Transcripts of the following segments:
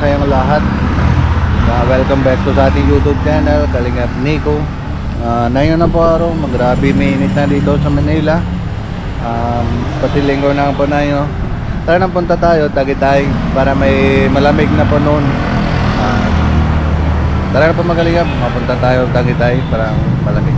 kayong lahat. Welcome back to sa ating YouTube channel, Kalingap Nico. Ngayon na po araw, magrabe mainit na dito sa Manila. Pati linggo na po na yun. Tara na punta tayo, Tagaytay, para may malamig na po noon. Tara na po Kalingap, mapunta tayo Tagaytay para malamig.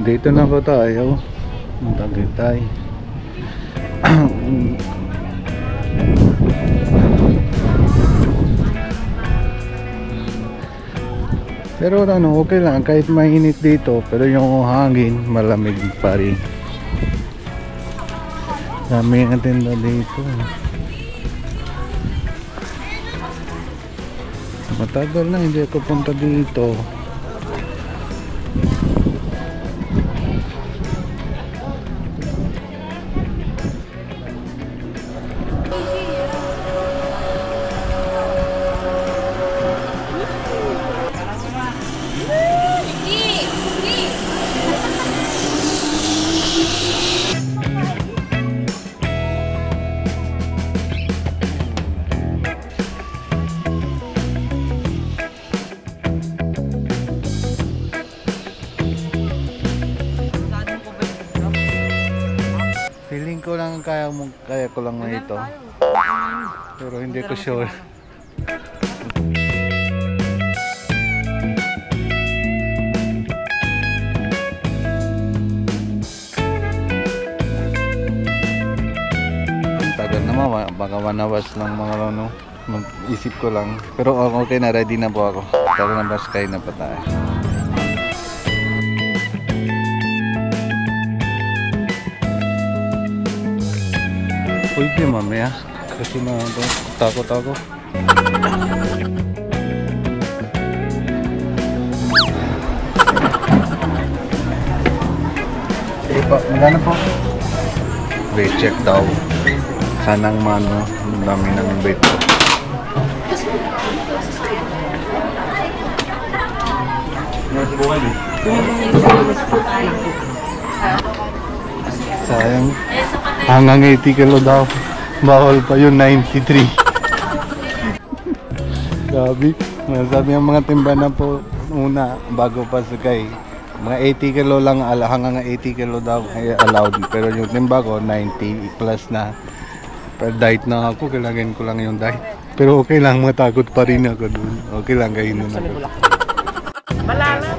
Dito na po tayo, Tagaytay. Pero ano, okay lang kahit mainit dito, pero yung hangin malamig pa rin. Dami ang tinda dito. Matagal na hindi ako punta dito. Feeling ko lang kaya ko lang na ito. Pero hindi ko sure. Tagal naman, baka manawas lang mga ano. Isip ko lang. Pero okay na, ready na po ako. Tara na, baskay na pa tayo. Pwede mamaya kasi takot ako. Sige po, magana po? Wait, check daw. Sanang mano, ang dami ng bait ko. Sayang. Hanggang 80 kilo daw. Bawal pa yun, 93. Grabe. Sabi ng mga timba na po una, bago pa sakay. Mga 80 kilo lang, hanggang 80 kilo daw allowed. Pero yung timba ko, 90 plus na. Pero diet na ako, kailangan ko lang yung diet. Pero okay lang, matakot pa rin ako dun. Okay lang, kainin ako. Malala.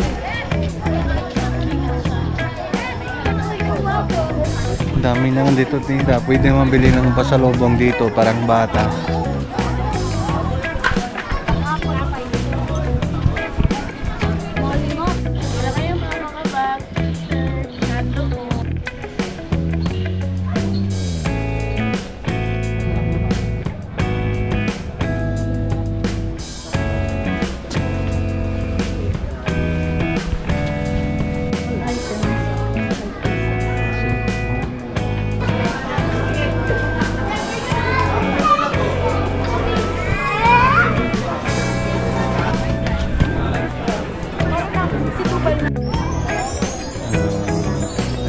Dami naman dito tinda. Pwede mabili ng pasalubong dito, parang bata.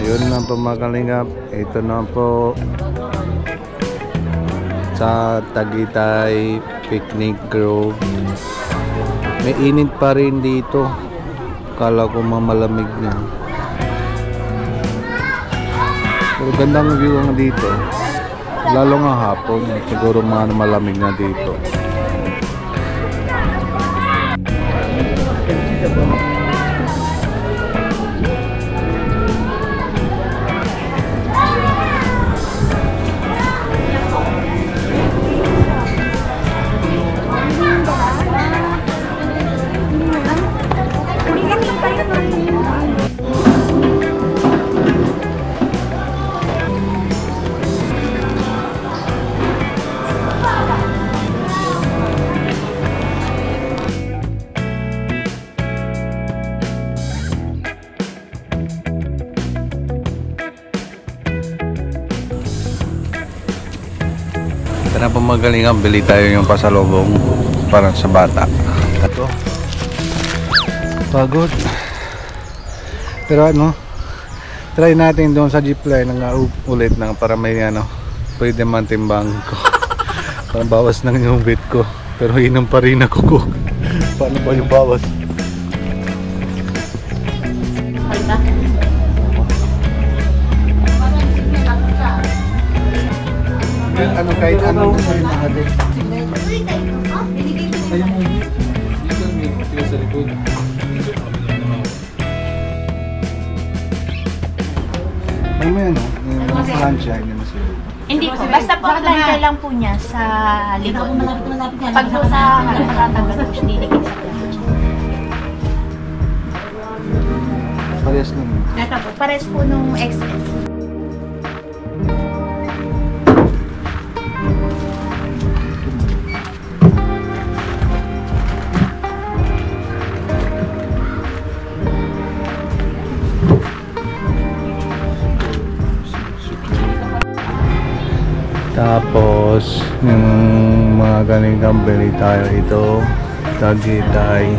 Ayun na po mga kalingap, ito na po sa Tagaytay Picnic Grove. May init pa rin dito, kala ko mamalamig na, pero gandang view ang dito. Lalo nga hapon, siguro mga malamig na dito. Tara pa magalingan, bili tayo yung pasalubong para sa bata. Ito. Pagod. Pero ano, try natin doon sa jeepline nga ulit na para may ano, pwede man timbang ko. Para bawas ng yung weight ko. Pero inom pa rin ako ko. Paano ba yung bawas? Halta. Ano kahit ano sa rin natin. May ano, yung plancha yun na sila. Hindi po. Basta po ang plancha lang po niya sa likod. Pag po sa matatanggal po siya didikit sa plancha. Parehas lang. Ito po. Pares po nung XS. Tapos yung mga ganitong bili tayo ito Tagaytay,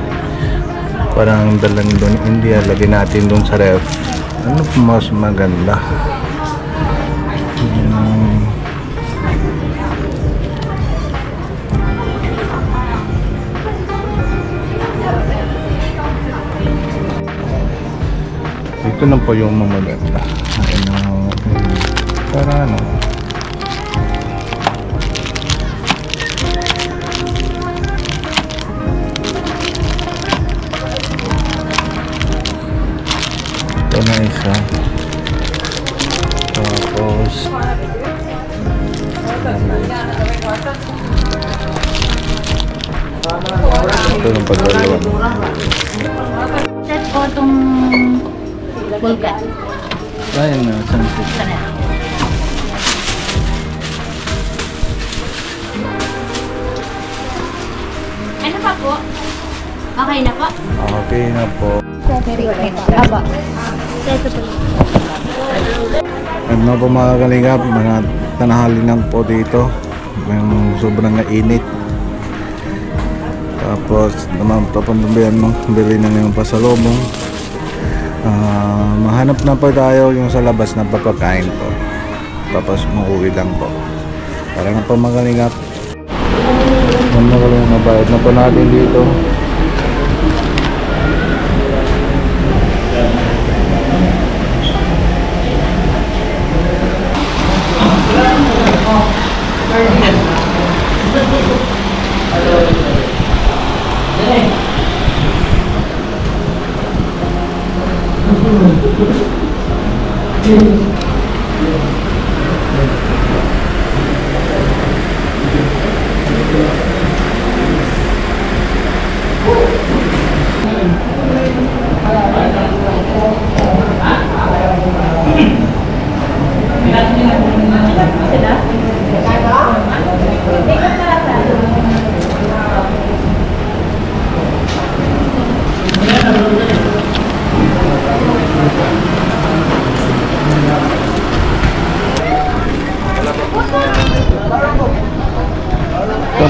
parang dalan doon India, lagyan natin doon sa ref. Ano po mas maganda? Ito lang po yung mga maganda. Para ano, ito na isa. Tapos ito yung pagdalawan. Set po itong Vulcan. Ayun na, sunset. Sana. Ano pa po? Okay na po? Okay na po. Aba. Ito po. Ano po mga kalingap, mga tanahali lang po dito. Yung sobrang init. Tapos naman papandabihan mo, bili na yung pasalubong. Mahanap na po tayo yung sa labas na pagkakain po. Tapos mauwi lang po. Para na po mga kalingap. Ano ka lang, mabayad na po natin dito.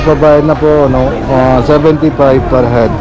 Pagbabayad na po, no, 75 per head.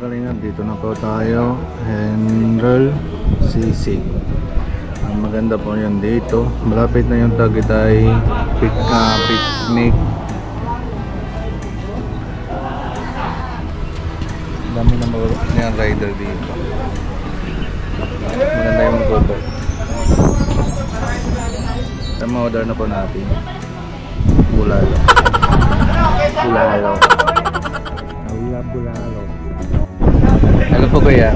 kalingap, dito na po tayo. Henrel Sisig. Ang maganda po yan dito. Malapit na yung Tagaytay picnic. Dami na mga rider dito. Maganda yung gobo. Tama, order na po natin. Bulalo. Bulalo. Bulalo. Ano po kuya?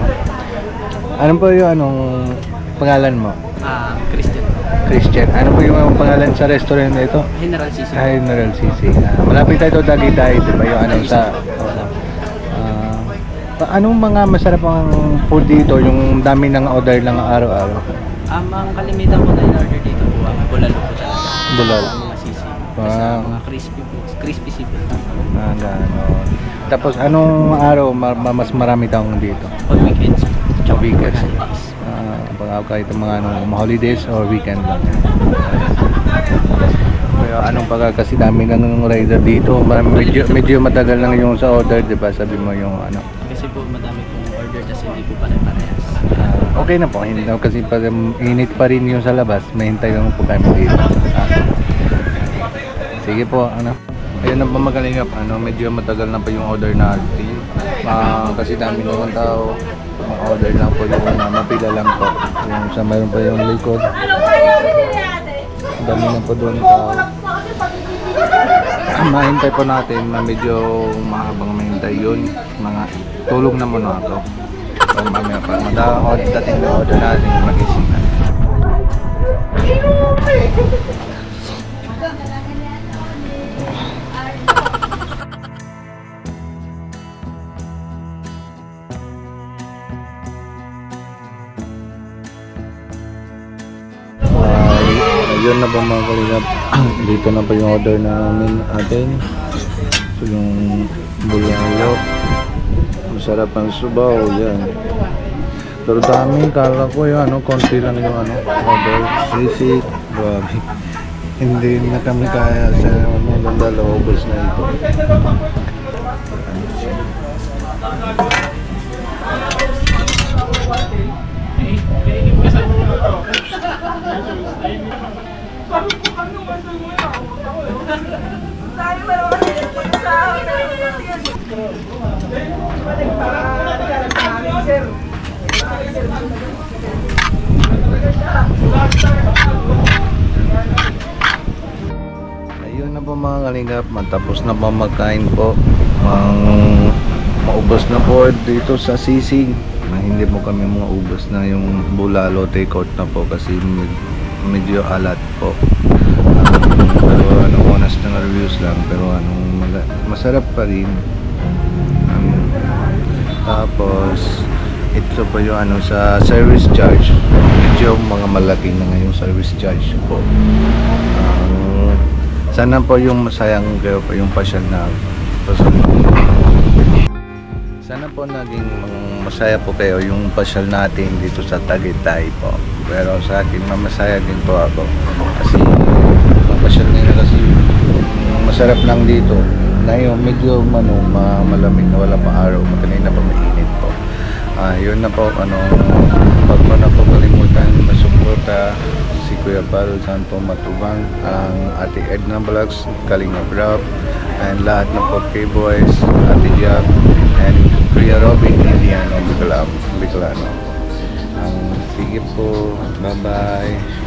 Ano po yung pangalan mo? Christian. Christian. Ano po yung pangalan sa restaurant na ito? General CC. General Sisig. Malapit tayo Tagaytay, di ba yung anong mga masarap ang food dito? Yung dami ng order lang araw-araw. Ang kalimitan ko na in-order dito po, bulalo po talaga. Bulalo. Mga sisi. Wow. Basta mga crispy seafood. Gano'n. Tapos anong araw mas marami taong dito? Pag weekends. Sa weekends. holidays. Kahit mga holidays or weekend lang. Pero anong kasi dami ng rider dito. Medyo matagal lang yung sa order, di ba? Sabi mo yung Kasi po madami pong order kasi hindi po pare-parehas. okay na po. Kasi init pa rin yung sa labas. Mahintay lang po kami dito. Sige po, ayun na po magalingap, medyo matagal na pa yung order natin. Kasi dami naman tao. Order lang po yung mapila lang po. Yung sa mayroon pa yung likod. Dami na po doon tao. Mahintay po natin na medyo mahabang mahintay yun. Mga tulog na muna ako. So mamaya pa, dating na order natin mag-isip na. Yun na po mga kalingap. Dito na po yung order namin atin. So yung bulalo. Masarap ang subaw. Yan. Pero dami. Kala ko yung konti lang yung order. Sisig. Grabe. Hindi na kami kaya sa dalawa ubos na ito. Ayun na po mga kalingap, matapos na po magkain po. Maubos na po dito sa Sisig. Hindi po kami maubos na yung bulalo, take out na po kasi medyo alat po. Pero honest na reviews lang, pero masarap pa rin. Tapos ito po yung sa service charge, medyo mga malaki na ngayong service charge po. Sana po yung masayang kayo po yung pasyal na sana po naging masaya po kayo yung pasyal natin dito sa Tagaytay po. Pero sa akin masaya din po ako kasi pasyal nila kasi masarap lang dito na yung medyo malamig na wala pa araw, kanina pa mainit po. Yun na po, wag mo na po kalimutan masuporta si Kuya Bal Santo Matubang, ang Ate Edna Vlogs, Kalingap Rap, and lahat ng po K-Boys, Ate Jack, and Kuya Robin Indiano Bicolano. Sige po, bye bye.